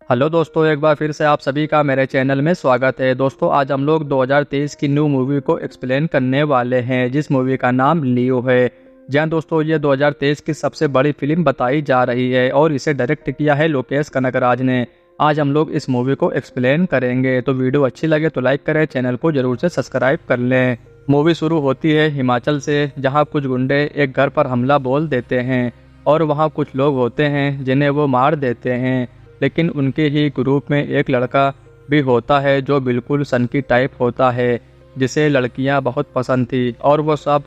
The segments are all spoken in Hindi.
हेलो दोस्तों, एक बार फिर से आप सभी का मेरे चैनल में स्वागत है। दोस्तों, आज हम लोग 2023 की न्यू मूवी को एक्सप्लेन करने वाले हैं, जिस मूवी का नाम लियो है। जहाँ दोस्तों ये 2023 की सबसे बड़ी फिल्म बताई जा रही है और इसे डायरेक्ट किया है लोकेश कनगराज ने। आज हम लोग इस मूवी को एक्सप्लेन करेंगे, तो वीडियो अच्छी लगे तो लाइक करें, चैनल को जरूर से सब्सक्राइब कर लें। मूवी शुरू होती है हिमाचल से, जहाँ कुछ गुंडे एक घर पर हमला बोल देते हैं और वहाँ कुछ लोग होते हैं जिन्हें वो मार देते हैं। लेकिन उनके ही ग्रुप में एक लड़का भी होता है जो बिल्कुल सनकी टाइप होता है, जिसे लड़कियां बहुत पसंद थी और वो सब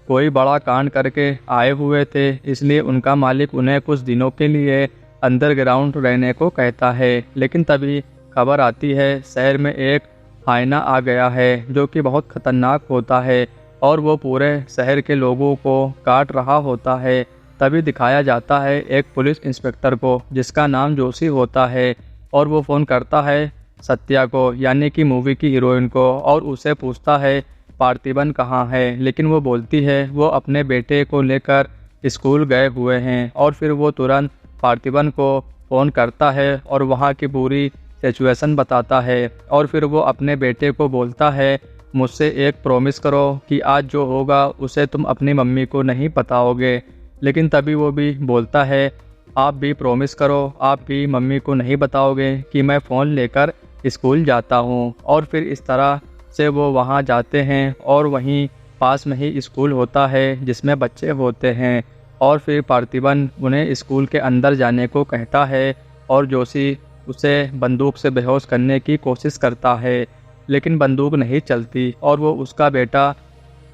कोई बड़ा कांड करके आए हुए थे। इसलिए उनका मालिक उन्हें कुछ दिनों के लिए अंडरग्राउंड रहने को कहता है। लेकिन तभी खबर आती है शहर में एक हाइना आ गया है जो कि बहुत खतरनाक होता है और वो पूरे शहर के लोगों को काट रहा होता है। तभी दिखाया जाता है एक पुलिस इंस्पेक्टर को जिसका नाम जोशी होता है, और वो फ़ोन करता है सत्या को, यानी कि मूवी की हीरोइन को, और उसे पूछता है पार्थिबन कहाँ है। लेकिन वो बोलती है वो अपने बेटे को लेकर स्कूल गए हुए हैं। और फिर वो तुरंत पार्थिबन को फ़ोन करता है और वहाँ की पूरी सिचुएशन बताता है। और फिर वो अपने बेटे को बोलता है मुझसे एक प्रॉमिस करो कि आज जो होगा उसे तुम अपनी मम्मी को नहीं बताओगे। लेकिन तभी वो भी बोलता है आप भी प्रॉमिस करो, आप भी मम्मी को नहीं बताओगे कि मैं फ़ोन लेकर स्कूल जाता हूँ। और फिर इस तरह से वो वहाँ जाते हैं और वहीं पास में ही स्कूल होता है जिसमें बच्चे होते हैं। और फिर पार्थिबन उन्हें स्कूल के अंदर जाने को कहता है और जोशी उसे बंदूक से बेहोश करने की कोशिश करता है, लेकिन बंदूक नहीं चलती और वो उसका बेटा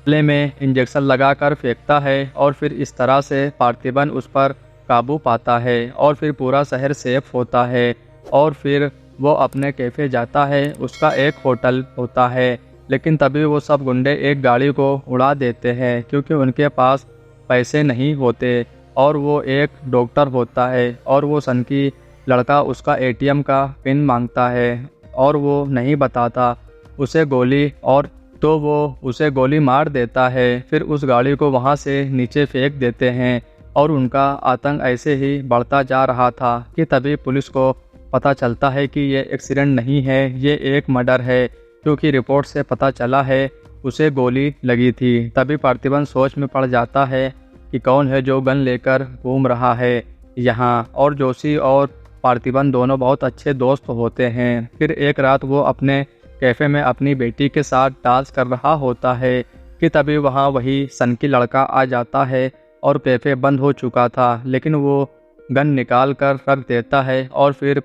गले में इंजेक्शन लगाकर फेंकता है। और फिर इस तरह से पार्थिबन उस पर काबू पाता है और फिर पूरा शहर सेफ होता है। और फिर वो अपने कैफ़े जाता है, उसका एक होटल होता है। लेकिन तभी वो सब गुंडे एक गाड़ी को उड़ा देते हैं क्योंकि उनके पास पैसे नहीं होते। और वो एक डॉक्टर होता है और वो सनकी लड़का उसका एटीएम का पिन मांगता है और वो नहीं बताता उसे गोली, और तो वो उसे गोली मार देता है। फिर उस गाड़ी को वहाँ से नीचे फेंक देते हैं और उनका आतंक ऐसे ही बढ़ता जा रहा था कि तभी पुलिस को पता चलता है कि ये एक्सीडेंट नहीं है, ये एक मर्डर है, क्योंकि रिपोर्ट से पता चला है उसे गोली लगी थी। तभी पार्थिबन सोच में पड़ जाता है कि कौन है जो गन लेकर घूम रहा है यहाँ। और जोशी और पार्थिबन दोनों बहुत अच्छे दोस्त होते हैं। फिर एक रात वो अपने कैफ़े में अपनी बेटी के साथ डांस कर रहा होता है कि तभी वहाँ वही सनकी लड़का आ जाता है और कैफ़े बंद हो चुका था, लेकिन वो गन निकाल कर रख देता है और फिर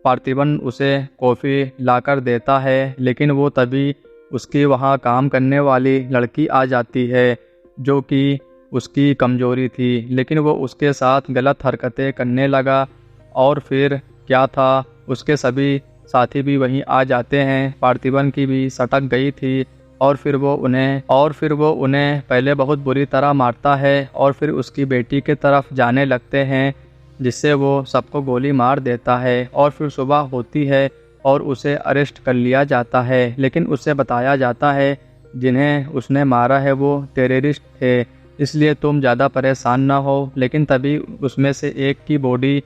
पार्थिबन उसे कॉफ़ी लाकर देता है। लेकिन वो तभी उसकी वहाँ काम करने वाली लड़की आ जाती है जो कि उसकी कमजोरी थी, लेकिन वो उसके साथ गलत हरकतें करने लगा। और फिर क्या था, उसके सभी साथी भी वहीं आ जाते हैं। पार्थिबन की भी सटक गई थी और फिर वो उन्हें पहले बहुत बुरी तरह मारता है और फिर उसकी बेटी के तरफ जाने लगते हैं, जिससे वो सबको गोली मार देता है। और फिर सुबह होती है और उसे अरेस्ट कर लिया जाता है, लेकिन उससे बताया जाता है जिन्हें उसने मारा है वो टेररिस्ट थे, इसलिए तुम ज़्यादा परेशान ना हो। लेकिन तभी उसमें से एक की बॉडी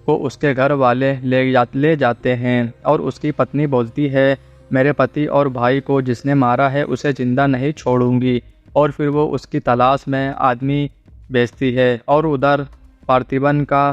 को उसके घर वाले ले जाते हैं और उसकी पत्नी बोलती है मेरे पति और भाई को जिसने मारा है उसे ज़िंदा नहीं छोड़ूंगी। और फिर वो उसकी तलाश में आदमी भेजती है और उधर पार्थिबन का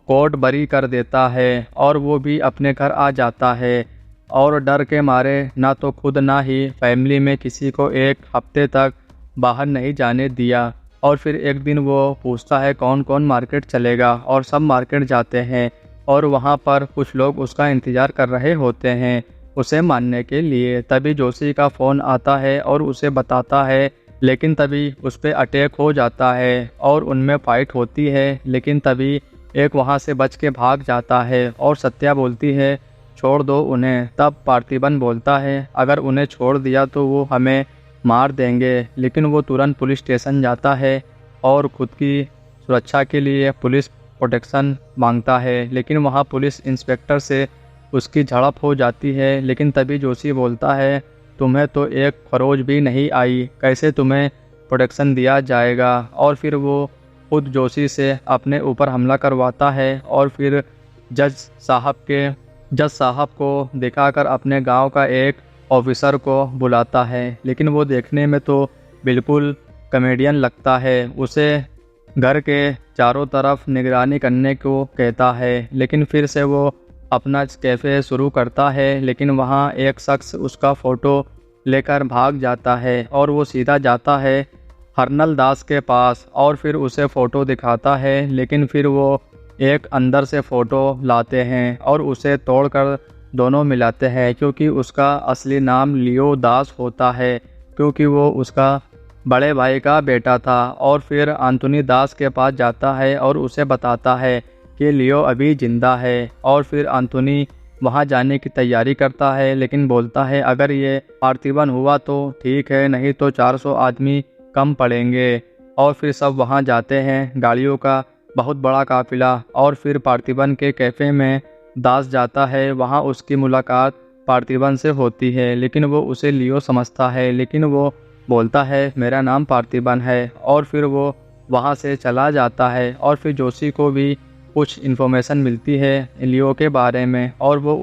कोर्ट बरी कर देता है और वो भी अपने घर आ जाता है। और डर के मारे ना तो खुद ना ही फैमिली में किसी को एक हफ्ते तक बाहर नहीं जाने दिया। और फिर एक दिन वो पूछता है कौन कौन मार्केट चलेगा, और सब मार्केट जाते हैं और वहाँ पर कुछ लोग उसका इंतज़ार कर रहे होते हैं उसे मारने के लिए। तभी जोशी का फ़ोन आता है और उसे बताता है, लेकिन तभी उस पर अटैक हो जाता है और उनमें फ़ाइट होती है। लेकिन तभी एक वहाँ से बच के भाग जाता है और सत्या बोलती है छोड़ दो उन्हें। तब पार्थिबन बोलता है अगर उन्हें छोड़ दिया तो वो हमें मार देंगे। लेकिन वो तुरंत पुलिस स्टेशन जाता है और खुद की सुरक्षा के लिए पुलिस प्रोटेक्शन मांगता है। लेकिन वहाँ पुलिस इंस्पेक्टर से उसकी झड़प हो जाती है। लेकिन तभी जोशी बोलता है तुम्हें तो एक फरोज भी नहीं आई, कैसे तुम्हें प्रोटेक्शन दिया जाएगा। और फिर वो खुद जोशी से अपने ऊपर हमला करवाता है और फिर जज साहब को दिखाकर अपने गांव का एक ऑफिसर को बुलाता है, लेकिन वो देखने में तो बिल्कुल कॉमेडियन लगता है। उसे घर के चारों तरफ निगरानी करने को कहता है, लेकिन फिर से वो अपना कैफ़े शुरू करता है, लेकिन वहाँ एक शख्स उसका फ़ोटो लेकर भाग जाता है और वो सीधा जाता है हरनल दास के पास और फिर उसे फ़ोटो दिखाता है, लेकिन फिर वो एक अंदर से फ़ोटो लाते हैं और उसे तोड़कर दोनों मिलाते हैं, क्योंकि उसका असली नाम लियो दास होता है, क्योंकि वो उसका बड़े भाई का बेटा था। और फिर एंथोनी दास के पास जाता है और उसे बताता है कि लियो अभी ज़िंदा है। और फिर एंथोनी वहाँ जाने की तैयारी करता है, लेकिन बोलता है अगर ये पार्थिवन हुआ तो ठीक है, नहीं तो 400 आदमी कम पड़ेंगे। और फिर सब वहाँ जाते हैं, गाड़ियों का बहुत बड़ा काफिला। और फिर पार्थिवन के कैफ़े में दास जाता है, वहाँ उसकी मुलाकात पार्थिवन से होती है, लेकिन वो उसे लियो समझता है, लेकिन वो बोलता है मेरा नाम पार्थिवन है। और फिर वो वहाँ से चला जाता है। और फिर जोशी को भी कुछ इन्फॉर्मेशन मिलती है लियो के बारे में और वो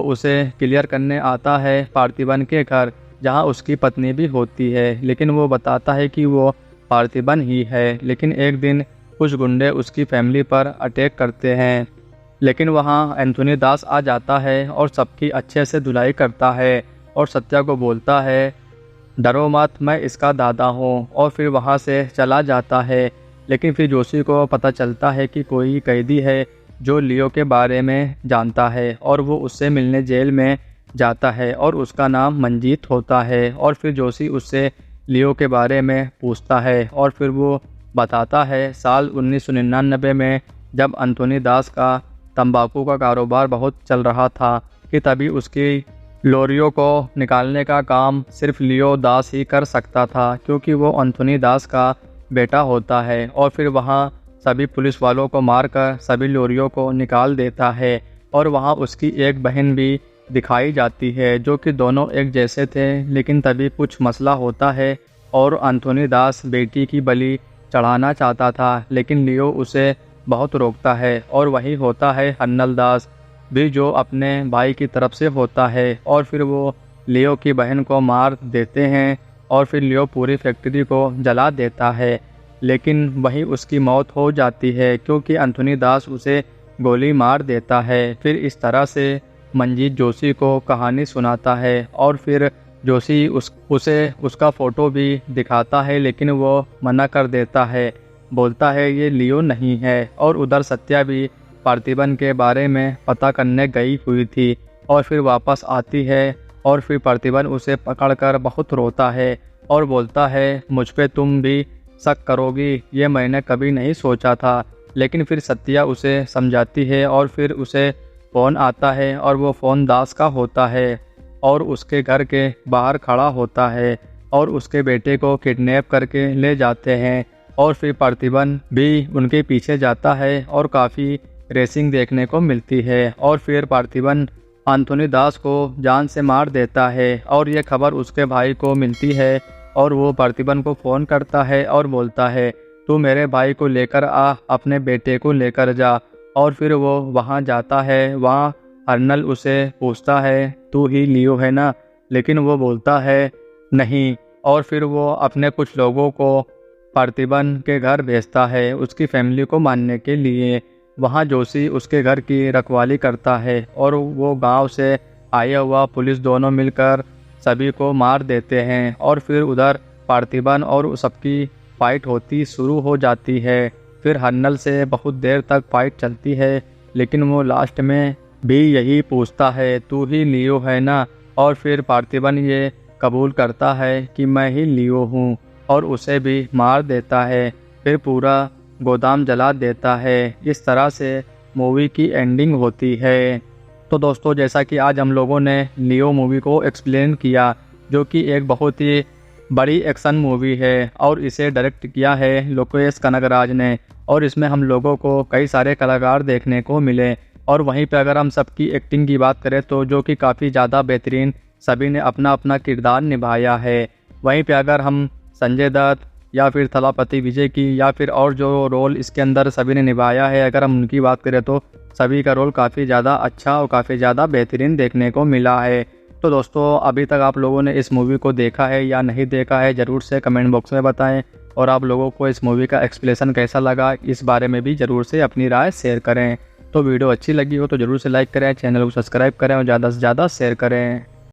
उसे क्लियर करने आता है पार्थिवन के घर, जहाँ उसकी पत्नी भी होती है, लेकिन वो बताता है कि वो पार्थिवन ही है। लेकिन एक दिन कुछ गुंडे उसकी फैमिली पर अटैक करते हैं, लेकिन वहाँ एंथोनी दास आ जाता है और सबकी अच्छे से धुलाई करता है और सत्या को बोलता है डरो मत, मैं इसका दादा हूँ। और फिर वहाँ से चला जाता है, लेकिन फिर जोशी को पता चलता है कि कोई कैदी है जो लियो के बारे में जानता है और वो उससे मिलने जेल में जाता है और उसका नाम मंजीत होता है। और फिर जोशी उससे लियो के बारे में पूछता है और फिर वो बताता है साल 1999 में जब एंथोनी दास का तंबाकू का कारोबार बहुत चल रहा था कि तभी उसकी लोरियो को निकालने का काम सिर्फ लियो दास ही कर सकता था, क्योंकि वो एंथोनी दास का बेटा होता है। और फिर वहाँ सभी पुलिस वालों को मारकर सभी लोरियो को निकाल देता है। और वहाँ उसकी एक बहन भी दिखाई जाती है, जो कि दोनों एक जैसे थे, लेकिन तभी कुछ मसला होता है और एंथोनी दास बेटी की बलि चढ़ाना चाहता था, लेकिन लियो उसे बहुत रोकता है। और वही होता है हरनल दास भी, जो अपने भाई की तरफ से होता है। और फिर वो लियो की बहन को मार देते हैं और फिर लियो पूरी फैक्ट्री को जला देता है, लेकिन वहीं उसकी मौत हो जाती है, क्योंकि एंथोनी दास उसे गोली मार देता है। फिर इस तरह से मंजीत जोशी को कहानी सुनाता है और फिर जोशी उसे उसका फ़ोटो भी दिखाता है, लेकिन वो मना कर देता है, बोलता है ये लियो नहीं है। और उधर सत्या भी पार्थिवन के बारे में पता करने गई हुई थी और फिर वापस आती है और फिर पार्थिवन उसे पकड़कर बहुत रोता है और बोलता है मुझ पे तुम भी शक करोगी, ये मैंने कभी नहीं सोचा था। लेकिन फिर सत्या उसे समझाती है और फिर उसे फ़ोन आता है और वो फ़ोन दास का होता है और उसके घर के बाहर खड़ा होता है और उसके बेटे को किडनैप करके ले जाते हैं। और फिर पार्थिवन भी उनके पीछे जाता है और काफ़ी रेसिंग देखने को मिलती है। और फिर पार्थिवन एंथोनी दास को जान से मार देता है और ये खबर उसके भाई को मिलती है और वो पार्थिवन को फ़ोन करता है और बोलता है तू मेरे भाई को लेकर आ, अपने बेटे को लेकर जा। और फिर वो वहाँ जाता है। वहाँ हरनल उसे पूछता है तू ही लियो है ना, लेकिन वो बोलता है नहीं। और फिर वो अपने कुछ लोगों को पार्थिवन के घर भेजता है उसकी फैमिली को मारने के लिए। वहाँ जोशी उसके घर की रखवाली करता है और वो गांव से आया हुआ पुलिस दोनों मिलकर सभी को मार देते हैं। और फिर उधर पार्थिवन और सबकी फाइट होती शुरू हो जाती है। फिर हरनल से बहुत देर तक फाइट चलती है, लेकिन वो लास्ट में भी यही पूछता है तू ही लियो है ना। और फिर पार्थिवन ये कबूल करता है कि मैं ही लियो हूँ और उसे भी मार देता है। फिर पूरा गोदाम जला देता है। इस तरह से मूवी की एंडिंग होती है। तो दोस्तों, जैसा कि आज हम लोगों ने लियो मूवी को एक्सप्लेन किया, जो कि एक बहुत ही बड़ी एक्शन मूवी है और इसे डायरेक्ट किया है लोकेश कनगराज ने। और इसमें हम लोगों को कई सारे कलाकार देखने को मिले। और वहीं पे अगर हम सबकी एक्टिंग की बात करें तो जो कि काफ़ी ज़्यादा बेहतरीन, सभी ने अपना अपना किरदार निभाया है। वहीं पे अगर हम संजय दत्त या फिर थलापति विजय की या फिर और जो रोल इसके अंदर सभी ने निभाया है, अगर हम उनकी बात करें तो सभी का रोल काफ़ी ज़्यादा अच्छा और काफ़ी ज़्यादा बेहतरीन देखने को मिला है। तो दोस्तों, अभी तक आप लोगों ने इस मूवी को देखा है या नहीं देखा है, ज़रूर से कमेंट बॉक्स में बताएं। और आप लोगों को इस मूवी का एक्सप्लेनेशन कैसा लगा, इस बारे में भी ज़रूर से अपनी राय शेयर करें। तो वीडियो अच्छी लगी हो तो ज़रूर से लाइक करें, चैनल को सब्सक्राइब करें और ज़्यादा से ज़्यादा शेयर करें।